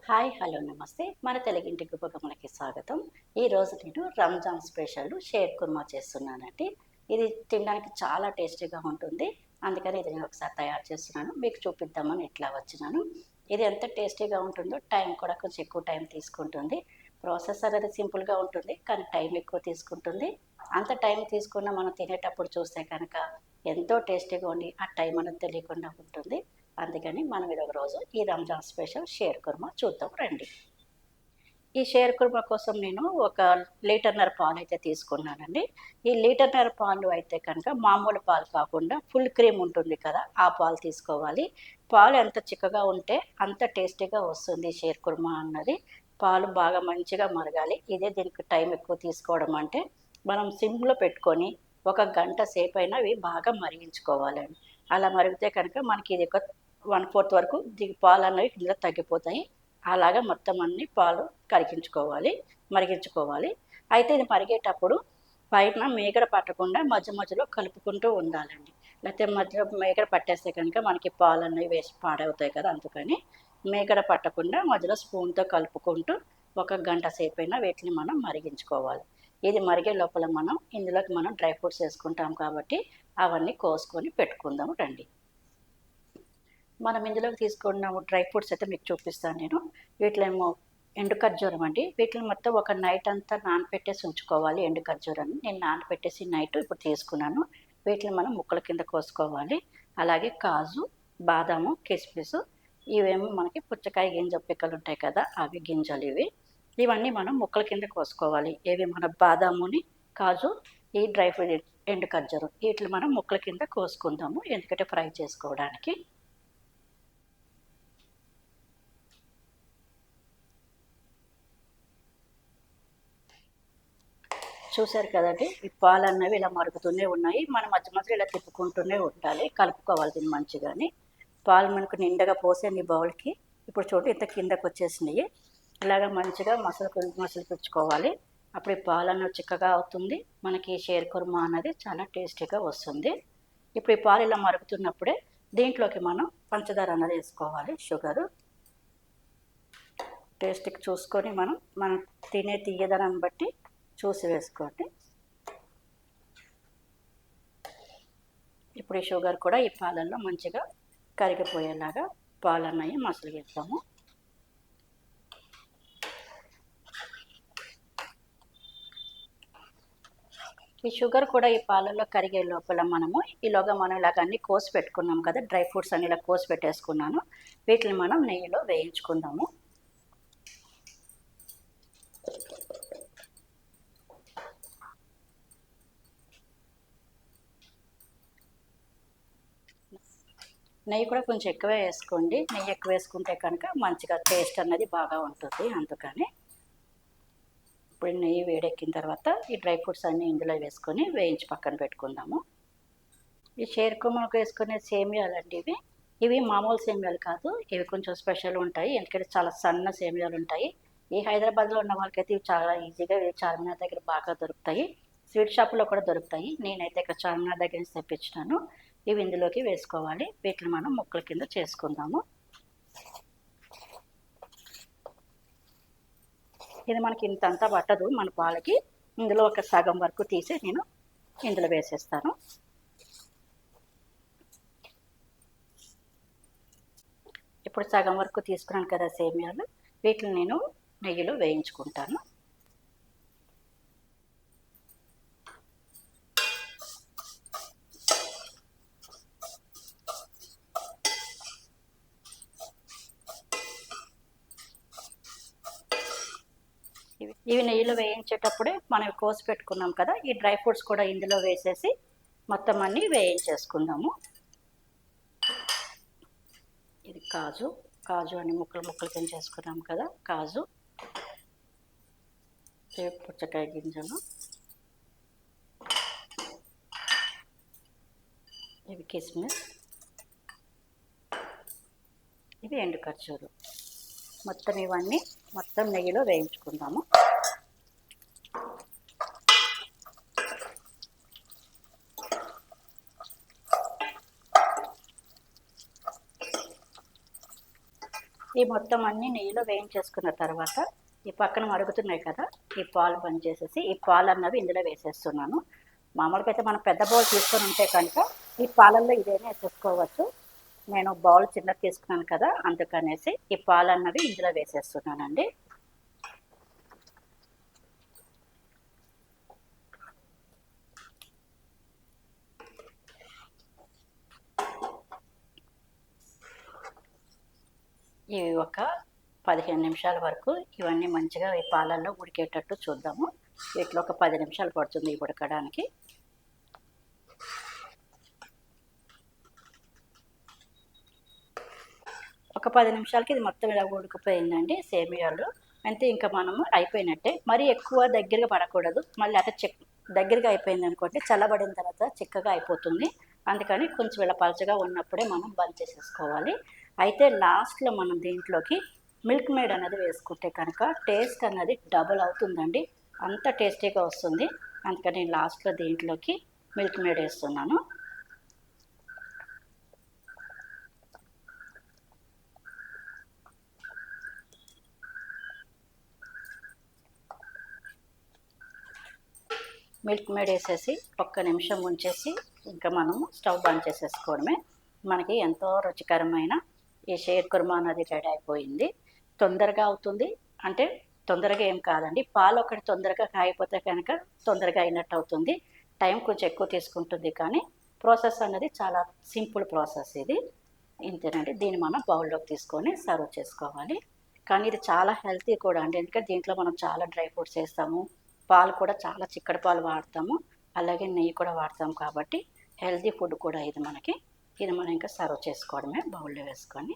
Hi hello నమస్తే మన తెలుగింటి గృహకములకి స్వాగతం. ఈరోజు నేను రంజాన్ స్పెషల్ షేర్ కుర్మా చేస్తున్నానండి. ఇది తినడానికి చాలా టేస్టీగా ఉంటుంది. అందుకని ఇది నేను ఒకసారి తయారు చేస్తున్నాను, మీకు చూపిద్దామని ఇట్లా వచ్చినాను. ఇది ఎంత టేస్టీగా ఉంటుందో టైం కూడా కొంచెం ఎక్కువ టైం తీసుకుంటుంది. ప్రాసెస్ అనేది సింపుల్గా ఉంటుంది కానీ టైం ఎక్కువ తీసుకుంటుంది. అంత టైం తీసుకున్న మనం తినేటప్పుడు చూస్తే కనుక ఎంతో టేస్టీగా ఉండి ఆ టైం అనేది తెలియకుండా ఉంటుంది. అందుకని మనం ఇది ఒక రోజు ఈ రంజాన్ స్పెషల్ షేర్ కుర్మా చూద్దాం రండి. ఈ షేర్ కుర్మా కోసం నేను ఒక లీటర్‌న్నర పాలైతే తీసుకున్నానండి. ఈ లీటర్‌న్నర పాలు అయితే కనుక మామూలు పాలు కాకుండా ఫుల్ క్రీమ్ ఉంటుంది కదా! ఆ పాలు తీసుకోవాలి. పాలు ఎంత చిక్కగా ఉంటే అంత టేస్టీగా వస్తుంది షేర్ కుర్మా అన్నది. పాలు బాగా మంచిగా మరగాలి. ఇదే దీనికి టైం ఎక్కువ తీసుకోవడం అంటే మనం సిమ్‌లో పెట్టుకొని ఒక గంట సేపైనా అవి బాగా మరిగించుకోవాలండి. అలా మరిగితే కనుక మనకి ఇది ఒక 1/4 వరకు పాలన్నవి ఇందులో తగ్గిపోతాయి. అలాగా మొత్తం అన్ని పాలు మరిగించుకోవాలి. అయితే ఇది మరిగేటప్పుడు పైన మీగడ పట్టకుండా మధ్య మధ్యలో కలుపుకుంటూ ఉండాలండి. లేకపోతే మధ్యలో మీగడ పట్టేస్తే కనుక మనకి పాలన్నవి వేస్ట్ పాడవుతాయి కదా! అందుకని మీగడ పట్టకుండా మధ్యలో స్పూన్‌తో కలుపుకుంటూ ఒక గంట సేపైనా వీటిని మనం మరిగించుకోవాలి. ఇది మరిగే లోపల ఇందులోకి మనం డ్రై ఫ్రూట్స్ వేసుకుంటాం కాబట్టి అవన్నీ కోసుకొని పెట్టుకుందాం రండి. మనం ఇందులోకి తీసుకున్న డ్రై ఫ్రూట్స్ అయితే మీకు చూపిస్తాను నేను. వీటిలేమో ఎండు ఖర్జూరం అండి. వీటిని మొత్తం ఒక నైట్ అంతా నానపెట్టేసి ఉంచుకోవాలి ఎండు ఖర్జూరాన్ని. నేను నానపెట్టేసి నైట్ ఇప్పుడు తీసుకున్నాను. వీటిని మనం ముక్కల కింద కోసుకోవాలి. అలాగే కాజు, బాదాము, కిస్మిసు ఇవేమో మనకి పుచ్చకాయ గింజ పిక్కలు ఉంటాయి కదా! అవి గింజలు ఇవి. ఇవన్నీ మనం ముక్కల కింద కోసుకోవాలి. ఏవి మన బాదాముని, కాజు, ఈ డ్రై ఫ్రూట్ ఎండు ఖర్జూరం వీటిని మనం ముక్కల కింద కోసుకుందాము. ఎందుకంటే ఫ్రై చేసుకోవడానికి. చూసారు కదండీ! ఈ పాలన్నవి ఇలా మరుగుతూనే ఉన్నాయి. మనం మధ్య మధ్యలో ఇలా తిప్పుకుంటూనే ఉండాలి. కలుపుకోవాలి దీన్ని మంచిగాని. పాలు మనకు నిండుగా పోసాను ఈ బౌల్‌కి. ఇప్పుడు చూడండి ఇంత కిందకొచ్చేసినాయి. ఇలాగ మంచిగా మసలిపుచ్చుకోవాలి. అప్పుడు ఈ పాలన్నవి చిక్కగా అవుతుంది. మనకి షేర్ కుర్మా అన్నది చాలా టేస్టీగా వస్తుంది. ఇప్పుడు ఈ పాలు ఇలా మరుగుతున్నప్పుడే దీంట్లోకి మనం పంచదార అన్నది వేసుకోవాలి. షుగరు. టేస్ట్‌కి చూసుకొని మనం తినే తియ్యదనం బట్టి చూసి వేసుకోండి. ఇప్పుడు ఈ షుగర్ కూడా ఈ పాలల్లో మంచిగా కరిగిపోయేలాగా పాలన్నవి మసలిగిస్తాము. ఈ షుగర్ కూడా ఈ పాలల్లో కరిగే లోపల ఈలోగా మనం ఇలాగ అన్నీ కోసి పెట్టుకున్నాం కదా! డ్రై ఫ్రూట్స్ అన్ని ఇలా కోసి పెట్టేసుకున్నాను. వీటిని మనం నెయ్యిలో వేయించుకుందాము. నెయ్యి కూడా కొంచెం ఎక్కువే వేసుకోండి. నెయ్యి ఎక్కువ వేసుకుంటే కనుక మంచిగా టేస్ట్ అన్నది బాగా ఉంటుంది అందుకని. ఇప్పుడు నెయ్యి వేడెక్కిన తర్వాత ఈ డ్రై ఫ్రూట్స్ అన్నీ ఇందులో వేసుకొని వేయించి పక్కన పెట్టుకుందాము. ఈ షేర్ కుర్మాకు వేసుకునే సేమియాలండి ఇవి. ఇవి మామూలు సేమియాలు కాదు. ఇవి కొంచెం స్పెషల్ ఉంటాయి. ఎందుకంటే చాలా సన్న సేమియాలు ఉంటాయి. ఈ హైదరాబాద్లో ఉన్న వాళ్ళకైతే ఇవి చాలా ఈజీగా చార్మినార్ దగ్గర బాగా దొరుకుతాయి. స్వీట్ షాపులో కూడా దొరుకుతాయి. నేనైతే ఇక్కడ చార్మినార్ దగ్గర నుంచి తెప్పించినాను. ఇవి ఇందులోకి వేసుకోవాలి. వీటిని మనం ముక్కల కింద చేసుకుందాము. ఇది మనకి ఇంతంతా పట్టదు మన పాలకి. ఇందులో ఒక సగం వరకు తీసి నేను ఇందులో వేసేస్తాను. ఇప్పుడు సగం వరకు తీసుకున్నాను కదా సేమియాలు, వీటిని నేను నెయ్యిలో వేయించుకుంటాను. ఇవి నెయ్యిలో వేయించేటప్పుడే మనం కోసి పెట్టుకున్నాం కదా, ఈ డ్రై ఫ్రూట్స్ కూడా ఇందులో వేసేసి మొత్తం అన్నీ వేయించేసుకుందాము. ఇది కాజు అని ముక్కలు కింద చేసుకున్నాం కదా, కాజు, పుచ్చకాయ గింజలు, ఇవి కిస్మిస్, ఇవి ఎండు ఖర్జూరం. ఇవన్నీ నెయ్యిలో వేయించుకుందాము. ఈ మొత్తం అన్నీ నెయ్యిలో వేయించేసుకున్న తర్వాత ఈ పక్కన మరుగుతున్నాయి కదా, ఈ పాలు బంద్ చేసేసి ఈ పాలు అన్నవి ఇందులో వేసేస్తున్నాను. మామూలుగా అయితే మనం పెద్ద బౌల్ తీసుకొని ఉంటే కనుక ఈ పాలల్లో ఇదేనే వేసేసుకోవచ్చు. నేను బౌల్ చిన్నది తీసుకున్నాను కదా, అందుకనేసి ఈ పాలు అన్నవి ఇందులో వేసేస్తున్నానండి. ఇవి ఒక 15 నిమిషాల వరకు ఇవన్నీ మంచిగా ఈ పాలల్లో ఉడికేటట్టు చూద్దాము. వీటిలో ఒక 10 నిమిషాలు పడుతుంది ఉడకడానికి. ఒక 10 నిమిషాలకి ఇది మొత్తం ఇలా ఉడికిపోయిందండి సేమియాలు. అంతే, ఇంకా మనము అయిపోయినట్టే. మరీ ఎక్కువ దగ్గరగా పడకూడదు, మళ్ళీ అక్కడ దగ్గరగా అయిపోయింది అనుకోండి చల్లబడిన తర్వాత చిక్కగా అయిపోతుంది. అందుకని కొంచెం ఇలా పలచగా ఉన్నప్పుడే మనం బంద్ చేసేసుకోవాలి. అయితే లాస్ట్లో మనం దీంట్లోకి మిల్క్ మేడ్ అనేది వేసుకుంటే కనుక టేస్ట్ అన్నది డబుల్ అవుతుందండి, అంత టేస్టీగా వస్తుంది. అందుకని లాస్ట్లో దీంట్లోకి మిల్క్ మేడ్ వేస్తున్నాను. మిల్క్ మేడ్ వేసేసి ఒక్క నిమిషం ఉంచేసి ఇంకా మనము స్టవ్ బంద్ చేసేసుకోవడమే. మనకి ఎంతో రుచికరమైన ఈ షేర్ కుర్మా అనేది రెడీ అయిపోయింది. తొందరగా అవుతుంది, అంటే తొందరగా ఏం కాదండి, పాలు ఒకటి తొందరగా కాగిపోతే కనుక తొందరగా అయినట్టు అవుతుంది. టైం కొంచెం ఎక్కువ తీసుకుంటుంది, కానీ ప్రాసెస్ అనేది చాలా సింపుల్ ప్రాసెస్ ఇది. ఇంతేనండి, దీన్ని మనం బౌల్లోకి తీసుకొని సర్వ్ చేసుకోవాలి. కానీ ఇది చాలా హెల్తీ కూడా అండి, ఎందుకంటే దీంట్లో మనం చాలా డ్రై ఫ్రూట్స్ వేస్తాము, పాలు కూడా చాలా చిక్కటి పాలు వాడతాము, అలాగే నెయ్యి కూడా వాడతాము. కాబట్టి హెల్తీ ఫుడ్ కూడా ఇది మనకి. ఇది మనం ఇంకా సర్వ్ చేసుకోవడమే బౌల్లో వేసుకొని.